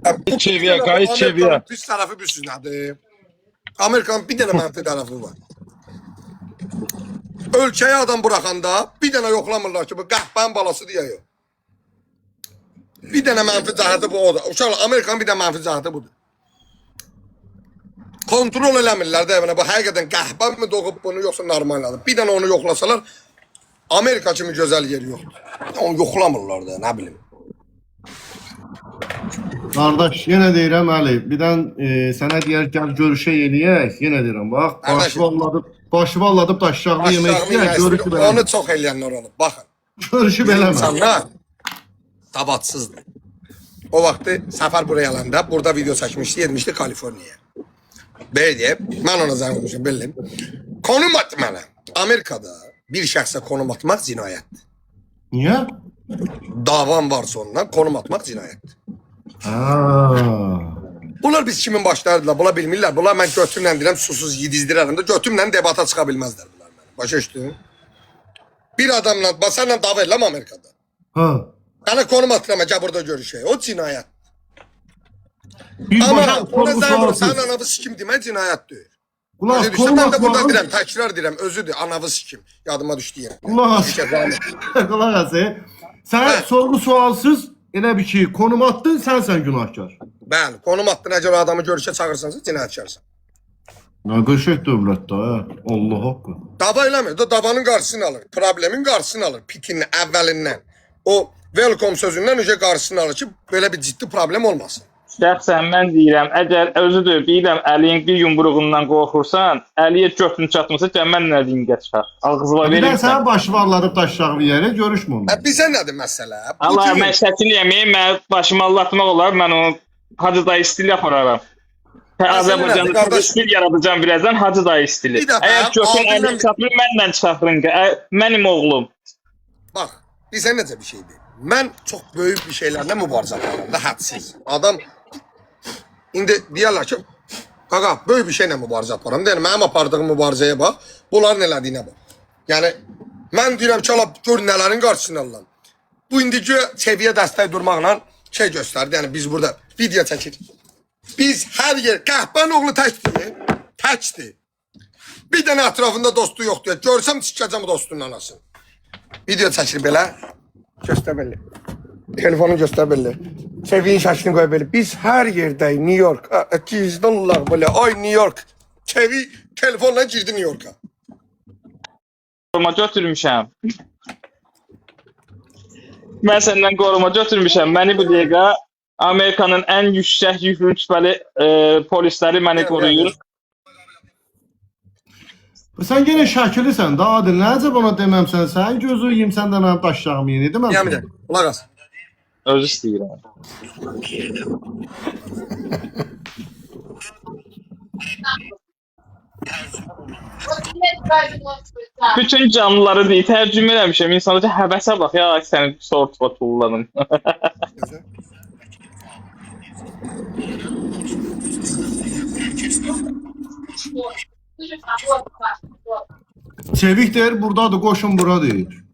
Bu Çeviyə, qayıt Amerikanın çeviyə. pis tərəfi bilirsiniz nədir? Amerikanın bir dənə mənfi tərəfi var. Ölkəyə adam buraxanda bir dənə yoxlamırlar ki, bu qəhbən balası deyə yox. Bir dənə mənfi cəhəti bu odur. Uşaqlar, Amerikanın bir dənə mənfi cəhəti budur. Kontrol eləmirlər də, bu həqiqətən qəhbən mi doğub bunu, yoxsa normaldır. Bir dənə onu yoxlasalar, Amerika kimi gözəl yeri yoxdur. Onu yoxlamırlar da, nə bilim. Qardaş, yenə deyirəm Əli, birdən sənə deyər gəl görüşə eləyək, yenə deyirəm, bax, başı valladıb daşşaqlı yemək istəyək, görüşü beləmə. Onu çox eləyənlər olub, baxın. Görüşü beləmə. İnsanlar tabatsızdır. O vaxtı səfər buraya alanda, burada video çəkmişdi, yetmişdi Kaliforniyaya. Belə deyib, mən ona zəng olmuşum, bildim. Konum atdı mənə. Amerikada bir şəxsə konum atmaq cinayətdir. Niyə? Davan varsa ondan konum atmaq cinayətdir. Bunlar biz kimin başlarıdırlar, bunlar bilmirlər. Bunlar mən götümlə deyirəm, susuz yedizdirərəm də, götümlə debata çıxa bilməzlər bunlar mənə. Başa düşdün? Bir adamla, sənlə dava edirəm Amerikada. Mənə konum atıram, gəl burada görüşək. O cinayət. Amma ona zəng vurur, sənin anavı sikim demək cinayətdir. Qulaq, mən də burada deyirəm, təkrar deyirəm, özüdür, anavı sikim. Yadıma düşdü yəni. Qulaq as, sən sorğu sualsız elə bir ki, konum attın, sənsən günahkar. Bəli, konum attın, əgər adamı görüşə çağırsansa cinayətkarsan. Nə qəşəng dövlətdə, Allah haqqı. Dava eləmir, davanın qarşısını alır, problemin qarşısını alır, pikinin əvvəlindən. O welcome sözündən necə qarşısını alır ki, belə bir ciddi problem olmasın. Şəxsən mən deyirəm, əgər özüdür, bilirəm, Əliyin bir yumruğundan qorxursan, Əliyə götün çatmasa, gəl mən nə deyim geçər. Ağzıva verirsən. Bir də sənə başı varladıb daşşaqlı yeri, görüşmə onunla. Bizə nədir məsələ? Allah, mən şəkil yeməyim, mən başımı allatmaq olar, mən onu Hacı dayı stili yapararam. Azərbaycanda stil yaradacağım birazdan, Hacı dayı stili. Əgər götün Əliyə çatmır, mənlə çıxartırın, mənim oğlum. Bax, bizə necə bir şeydir? Mən çox böyük bir şeylərlə mübarizə aparıram da, hədsiz. Adam indi deyərlər ki, qaqa, böyük bir şeylə mübarizə aparıram. Yəni, mənim apardığım mübarizəyə bax, bunların elədiyinə bax. Yəni, mən deyirəm ki, gör nələrin qarşısını alıram. Bu indiki seviyə dəstək durmaqla şey göstərdi. Yəni, biz burada video çəkirik. Biz hər yer, qəhbən oğlu təkdir. Bir dənə ətrafında dostu yoxdur. Görsəm, çıxacam dostunun anasını. Video çəkir belə. Göstər belli. Telefonu göstər belli. Seviyin şəklini qoy belli. Biz hər yerdəyik. New York. $200 böyle. Ay New York. Sevi telefonla girdi New York'a. Qoruma götürmüşəm. Mən səndən qoruma götürmüşəm. Məni bu dəqiqə Amerikanın ən yüksək rütbəli polisləri məni qoruyur. Sən yenə şəkilisən da, Adil, nəcəb ona deməmsən, sən gözü yiyim, sən də mənim daşşağımı yeni deməmsən. Yəməyəcək, qulaq as. Özü istəyirəm. Bütün canlıları deyil, tərcümə eləmişəm, insanlıca həvəsə bax, ya səni sortba tulladım. Çevik deyir, buradadır, qoşun bura deyir.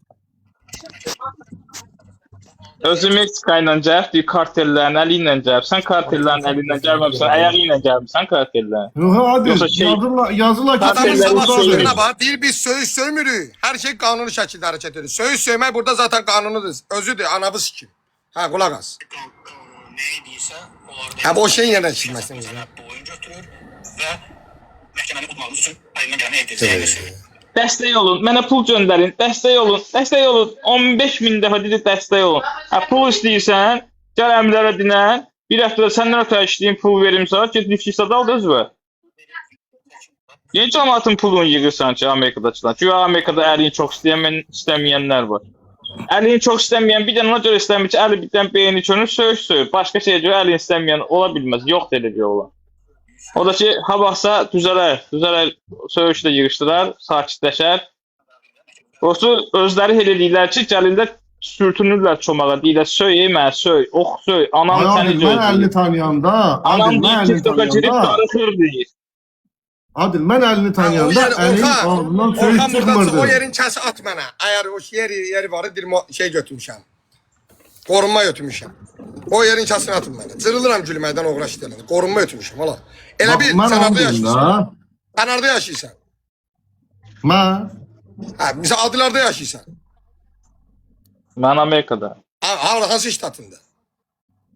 Özü Meksika ilə cəhv deyir, kartellərin əli ilə cəhv. Sən kartellərin əli ilə cəhvəmsən, əyağı ilə cəhvsən kartellərin. Yox, Adil, yazırlar ki, adamın sabahlarına bax, deyir biz söyüş söymürük. Hər şey qanuni şəkildə hərəkət edir. Söyüş söymək burada zaten qanunudur. Özüdür, anavı sikim. Hə, qulaq as. Hə, bu şey yenə işitməsiniz. Və məhkəməni udmağınız üçün əlindən gələni evdə Dəstək olun, mənə pul göndərin, dəstək olun, dəstək olun. 15.000 dəfə dedi dəstək olun. Pul istəyirsən, gəl əmrlərə dinən, bir həftədə səndən ötə işləyim, pul verim sana, get nüfusda al da özvə. Niyə cəmatın pulunu yığırsan ki, Amerikadaçılar? Çünki Amerikada əlini çox istəməyənlər var. Əlini çox istəməyən, bir dənə ona görə istəmir ki, əli birdən beyni çönür, söyür. Başqa şeyə görə əlini istəməyən ola bilməz, yox dedi bir olan. O da ki, ha baxsa düzələr, söyüşlə yığışdırar, sakitləşər. Doğrusu, özləri elə deyirlər ki, gəlirlər, sürtünürlər çomağa, deyirlər, söy, mənə söy, ox söy, anam səni gözləyir. Mən əlini tanıyanda, anam deyir, TikTok'a girib darıxır deyir. Adil, mən əlini tanıyanda, əlin ağzından söyüş çıxmırdı. O yerin kəsi at mənə, əgər o yeri var, şey götürmüşəm, qorunma götürmüşəm. O yerin kasını atın mənə. Cırılıram gülməkdən uğraş edəndə. Qorunma ötmüşüm hala. Elə bir Mən sən harda anlayım yaşayırsan? da. Sən harda yaşayırsan? Mən Hə, misal Adilərdə yaşayırsan. Mən Amerikada. Hansı ştatında?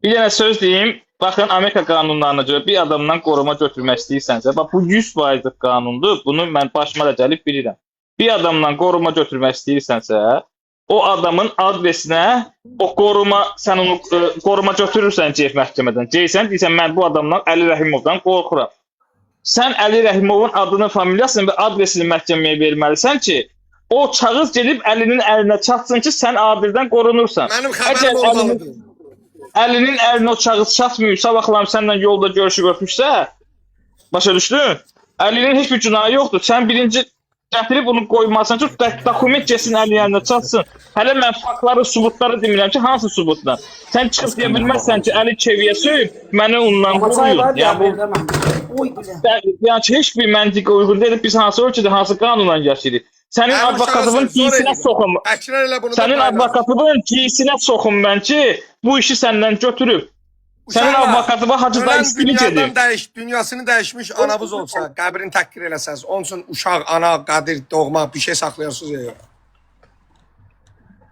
Bir dənə söz deyim. Baxın, Amerika qanunlarına görə bir adamdan qoruma götürmək istəyirsənsə, bax bu 100%'lik qanundur. Bunu mən başıma da gəlib bilirəm. Bir adamdan qoruma götürmək istəyirsənsə, o adamın adresinə o qoruma, sən onu qoruma götürürsən ceyh məhkəmədən. Ceysən, deyirsən mən bu adamdan Əli Rəhimovdan qorxuram. Sən Əli Rəhimovun adını, familiyasını və adresini məhkəməyə verməlisən ki, o çağız gedib Əlinin əlinə çatsın ki, sən Adildən qorunursan. Mənim xəbərim olmalıdır. Əlinin əlinə o çağız çatmıyor, sabahlarım səndən yolda görüşüb öpmüşsə, başa düşdün? Əlinin heç bir günahı yoxdur. Sən birinci gətirib bunu qoymasan ki, dokument gəlsin Əlinin əlinə çatsın. Hələ mən faktları, subutları demirəm ki, hansı subutlar? Sən çıxıb deyə bilməzsən ki, Əli Çeviyə söyüb, məni ondan qoruyun. Yəni ki, heç bir məntiqə uyğun deyil, biz hansı ölkədə, hansı qanunla yaşayırıq. Sənin advokatının giysinə soxum. Sənin advokatının giysinə soxum mən ki, bu işi səndən götürüb. Sənin advokatına Hacı dayı istilik edir. Dünyasını dəyişmiş anavız olsa, qəbrini təhqir eləsəz, onun üçün uşaq, ana, qadir, doğma bir şey saxlayarsınız ya yox.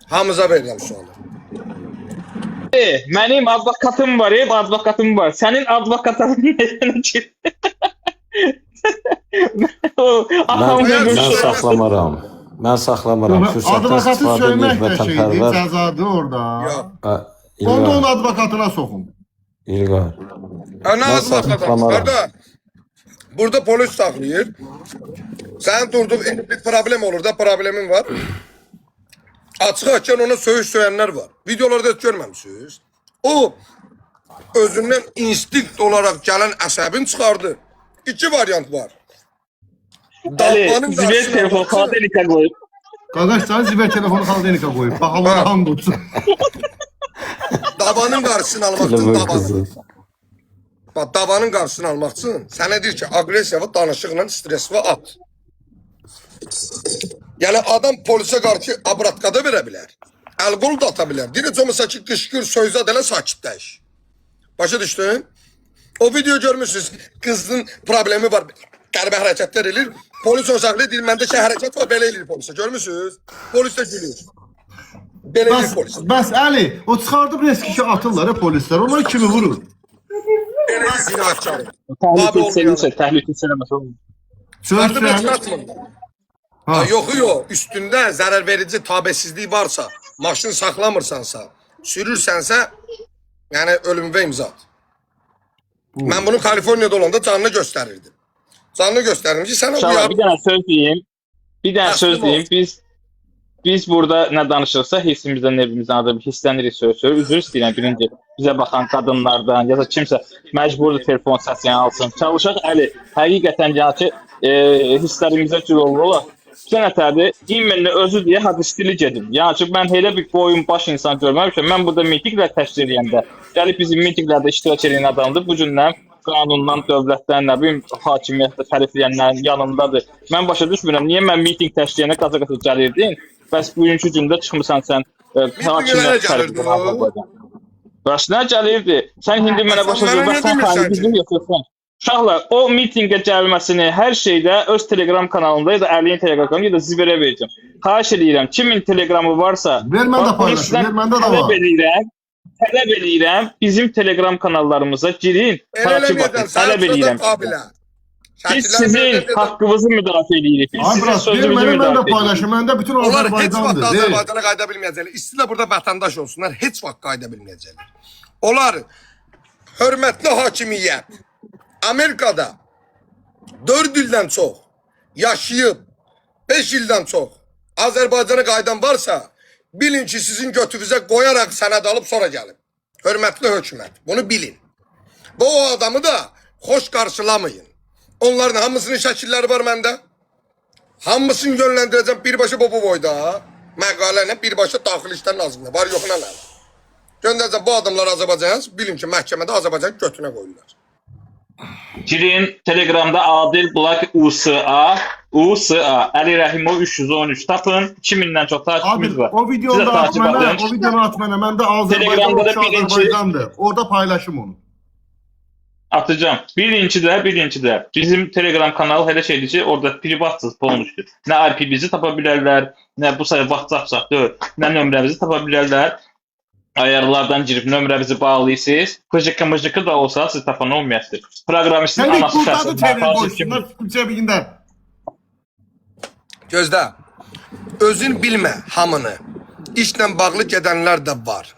Hamıza verirəm sualı. Mənim advokatım var, advokatım var. Sənin advokatının nəyə ki? Mən saxlamaram. Mən saxlamaram. advokatı söymək də şeydir, cəzadır orada. Onda onun advokatına soxun. İlqar. Ana advokatı. Burada polis saxlayır. Sən durduq, bir problem olur da, problemin var. Açıq-açıq ona söyüş söyənlər var. Videolarda heç görməmişsiniz. O, özündən instinkt olaraq gələn əsəbin çıxardı. İki variant var. Bəli, zibir telefon xadelikə qoyub. Qardaş, sən zibər telefonu xaldenika qoyub. Bax, Allah hamd olsun. Davanın qarşısını almaq üçün davanı. Bax, davanın qarşısını almaq üçün sənə deyir ki, agresiya və danışıqla stres və at. Yəni, adam polisə qarşı abratkada verə bilər. Əl-qol da ata bilər. Deyir, cəməsə ki, qışqır, sözə dələ sakitləş. Başa düşdün? O video görmüşsünüz, qızın problemi var. Qəribə hərəkətlər edir. Polis onu saxlayır, deyir, məndə ki, hərəkət var, belə edir polisə. Görmüşsünüz? Polis də gülür. Belə edir polis. Bəs Əli, o çıxardıb riski ki, atırlar polislər. Onlar kimi vurur? Belə edir cinayətkarı. Təhlükə eləməsə olmur. Çıxardı bəlkə atmır. Yoxu yox, üstündə zərər verici tabesizlik varsa, maşını saxlamırsansa, sürürsənsə, yəni ölümvə imza at. Mən bunu Kaliforniyada olanda canlı göstərirdim. Canlı göstərirdim ki, sənə uyardım. Bir dənə söz deyim. Bir dənə söz deyim. Biz burada nə danışırsa, hissimizdən, evimizdən adı hisslənirik söz. Üzr istəyirəm birinci. Bizə baxan qadınlardan, ya da kimsə məcburdur telefon səsini alsın. Çalışaq Əli, həqiqətən yəni ki, hisslərimizə cürollu olar. Bir nətərdir, imenlə özü deyə hadistili gedim. Yəni ki, mən elə bir boyun baş insan görməmişəm. Mən burada mitinglər təşkil edəndə, gəlib bizim mitinglərdə iştirak edən adamdır. Bu gündən qanundan, dövlətdən, nə bilim, hakimiyyətdə tərifləyənlərin yanındadır. Mən başa düşmürəm, niyə mən miting təşkil edənə qaza-qaza gəlirdin? Bəs bugünkü gündə çıxmısan sən hakimiyyət tərifləyən. Bəs nə gəlirdi? Sən indi mənə başa düşürsən, bəs sən xaricizm yoxsan. Uşaqlar, o mitingə gəlməsini hər şeydə öz Telegram kanalında ya da Əliyin Telegram kanalında ya da Zibirə verəcəm. Xahiş edirəm, kimin Telegramı varsa, tələb edirəm, bizim Telegram kanallarımıza girin, takip bakın, tələb edirəm. Biz sizin haqqınızı müdafiə edirik, biz sizin sözünüzü müdafiə edirik. Məndə bütün onlar heç vaxt Azərbaycandır. Azərbaycana qayıda bilməyəcəklər. İstəyirlər burada vətəndaş olsunlar, heç vaxt qayıda bilməyəcəklər. Onlar, hörmətli hakimiyyət, Amerikada 4 ildən çox yaşayıb, 5 ildən çox Azərbaycana qayıdan varsa, bilin ki, sizin götünüzə qoyaraq sənəd alıb sonra gəlib. Hörmətli hökumət, bunu bilin. Bu o adamı da xoş qarşılamayın. Onların hamısının şəkilləri var məndə. Hamısını yönləndirəcəm birbaşa bu boyda. Məqaləni birbaşa daxili işlər nazirində. Var yoxuna nə? Göndərəcəm bu adamlar Azərbaycana, bilin ki, məhkəmədə Azərbaycanın götünə qoyurlar. Girin Telegramda Adil Bulak USA Ali Rəhimov 313 tapın. 2000-dən çox takipçimiz Abi var. o videonu Sizə da at takip mənə, edin. o videonu at mənə. Mən də Azərbaycan Telegramda da olsa birinci- Azərbaycandır. Orada paylaşım onu. Atacağım. Birinci de bizim Telegram kanalı hele şeydir ki orada privatsız olmuştur. Ne IP bizi tapa bilərlər, ne bu sayı WhatsApp saxdır, ne nömrəmizi tapa bilərlər. Ayarlardan girib nömrəmizi bağlayırsınız. Pıcıkı da olsa siz tapan olmayasınız. Proqramistin Sən ilk anası buradadır şəxsi. telefon Bazı qoysunlar, kimsə Gözdə. Özün bilmə hamını. İşlə bağlı gedənlər də var.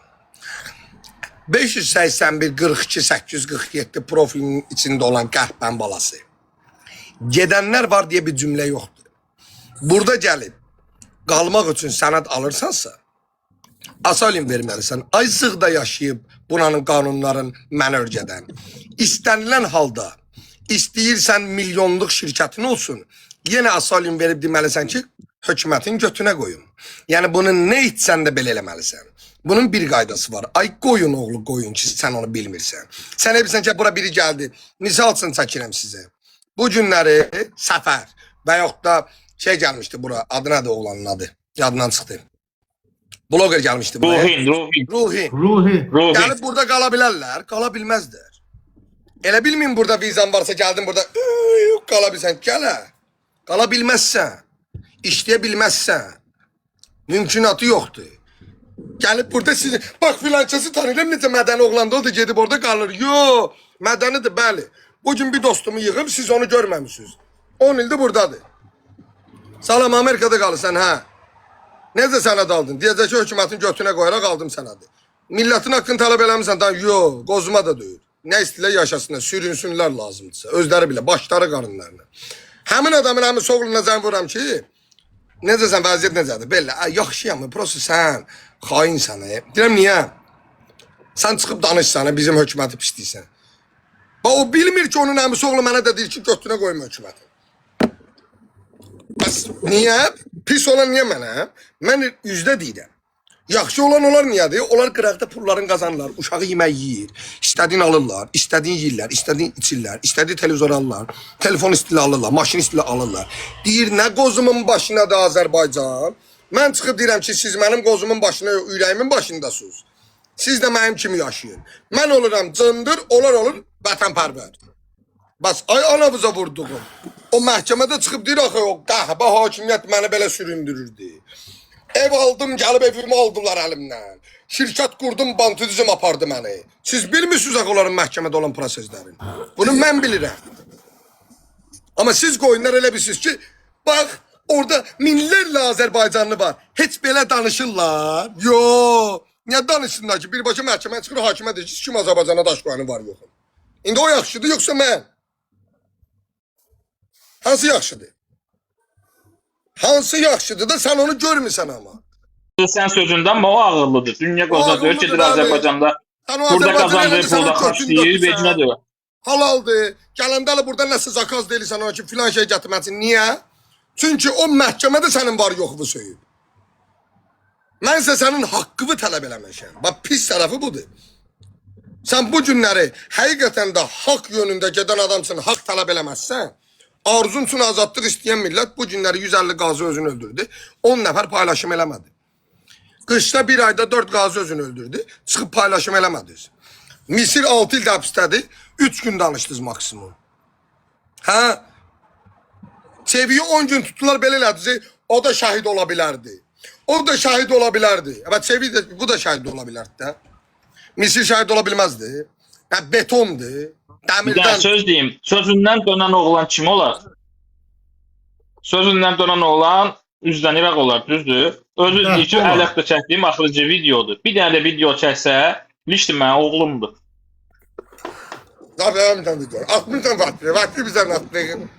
581 42 847 profilinin içində olan qəhbən balası. Gedənlər var deyə bir cümlə yoxdur. Burada gəlib qalmaq üçün sənəd alırsansa, asalim verməlisən. Ay sığda yaşayıb buranın qanunların mən örgədən. İstənilən halda istəyirsən milyonluq şirkətin olsun, yenə asalim verib deməlisən ki, hökumətin götünə qoyun. Yəni bunu nə etsən də belə eləməlisən. Bunun bir qaydası var. Ay qoyun oğlu qoyun ki sən onu bilmirsən. Sən bilirsən ki bura biri gəldi. Misal üçün çəkirəm sizə. Bu günləri Səfər və yaxud da şey gəlmişdi bura. Adı nədir oğlanın adı? Yadından çıxdı. Bloger gəlmişdi buraya. Ruhi. Gəlib burada qala bilərlər, qala bilməzlər. Elə bilməyin burada vizan varsa gəldin burada qala bilsən, gələ. Qala bilməzsən, işləyə bilməzsən, mümkünatı yoxdur. Gəlib burada sizi, bax filankəsi tanıyırım necə mədəni oğlanda oldu, gedib orada qalır. Yo, mədənidir, bəli. Bugün bir dostumu yığıb, siz onu görməmişsiniz. 10 ildir buradadır. Salam, Amerikada qalırsan, hə? Necə sənəd aldın? Deyəcək ki, hökumətin götünə qoyaraq aldım sənədi. Milletin haqqını tələb eləmirsən, da yo, qozuma da deyil. Nə istəyirlər yaşasınlar, sürünsünlər lazımdırsa. Özləri bilə, başları qarınlarına. Həmin adamın həmin soğluna zən vuram ki, necəsən, vəziyyət necədir? Belə, yaxşıyam, prosto sən xainsən. Deyirəm, niyə? Sən çıxıb danışsan, bizim hökuməti pisliysən. O bilmir ki, onun həmin soğlu mənə də deyir ki, götünə qoyma hökuməti. Bəs niyə? Pis olan niyə mənə? Mən üzdə deyirəm. Yaxşı olan onlar niyədir? Onlar qıraqda pulların qazanırlar, uşağı yemək yiyir, istədiyin alırlar, istədiyin yiyirlər, istədiyin içirlər, istədiyi televizor alırlar, telefon istəyirlər alırlar, maşın istəyirlər alırlar. Deyir, nə qozumun başındadır Azərbaycan? Mən çıxıb deyirəm ki, siz mənim qozumun başına, ürəyimin başındasınız. Siz də mənim kimi yaşayın. Mən oluram cındır, onlar olur vətənpərvər. Bas, ay anavıza vurduğum. O məhkəmədə çıxıb deyir, axı, o qəhbə hakimiyyət məni belə süründürürdü. Ev aldım, gəlib evimi aldılar əlimdən. Şirkət qurdum, bantizm apardı məni. Siz bilmirsiniz axı onların məhkəmədə olan proseslərini. Bunu mən bilirəm. Amma siz qoyunlar elə bilirsiniz ki, bax, orada minlərlə Azərbaycanlı var. Heç belə danışırlar. Yo, niyə danışsınlar ki? Birbaşa məhkəmə çıxır, hakimə deyir ki, kim Azərbaycana daş qoyanı var, yoxum. İndi o yaxşıdır, yoxsa mən? Hansı yaxşıdır? Hansı yaxşıdır da sən onu görmürsən amma. Sen sözünden ama o ağırlıdır. Dünya qoza diyor ki, Azərbaycanda burada kazandığı pulda xarçlayır, vecinə diyor. Halaldır. Gələndə burada nəsə zakaz deyilsən ona ki, filan şey gətirməsin. Niyə? Çünki o məhkəmədə sənin var yoxuvu söyüb. Mən isə sənin haqqını tələb eləmişəm. Bax, pis tərəfi budur. Sən bu günləri həqiqətən də haqq yönündə gedən adamsın, haqq tələb eləməzsən, arzun üçün azadlıq istəyən millət bu günləri 150 qazı özünü öldürdü, 10 nəfər paylaşım eləmədi. Qışda bir ayda 4 qazı özünü öldürdü, çıxıb paylaşım eləmədiniz. Misir 6 ildə həbsdədir, 3 gün danışdınız maksimum. Hə? Çeviyi 10 gün tutdular, belə elədiniz, o da şəhid ola bilərdi. O da şəhid ola bilərdi. Evet, Çevi də, bu da şəhid ola bilərdi də. Misir şəhid ola bilməzdi. Yəni, betondur. Bir daha söz diyeyim. Sözünden dönen oğlan kim olar? Sözünden dönen oğlan üzdən İraq olar, düzdür? Özü deyir ki, əlaqda çəkdiyim axırıcı videodur. Bir dənə də video çəksə, lişdir mənim oğlumdur. Tabii, 60 tane vakti bizden atlayın.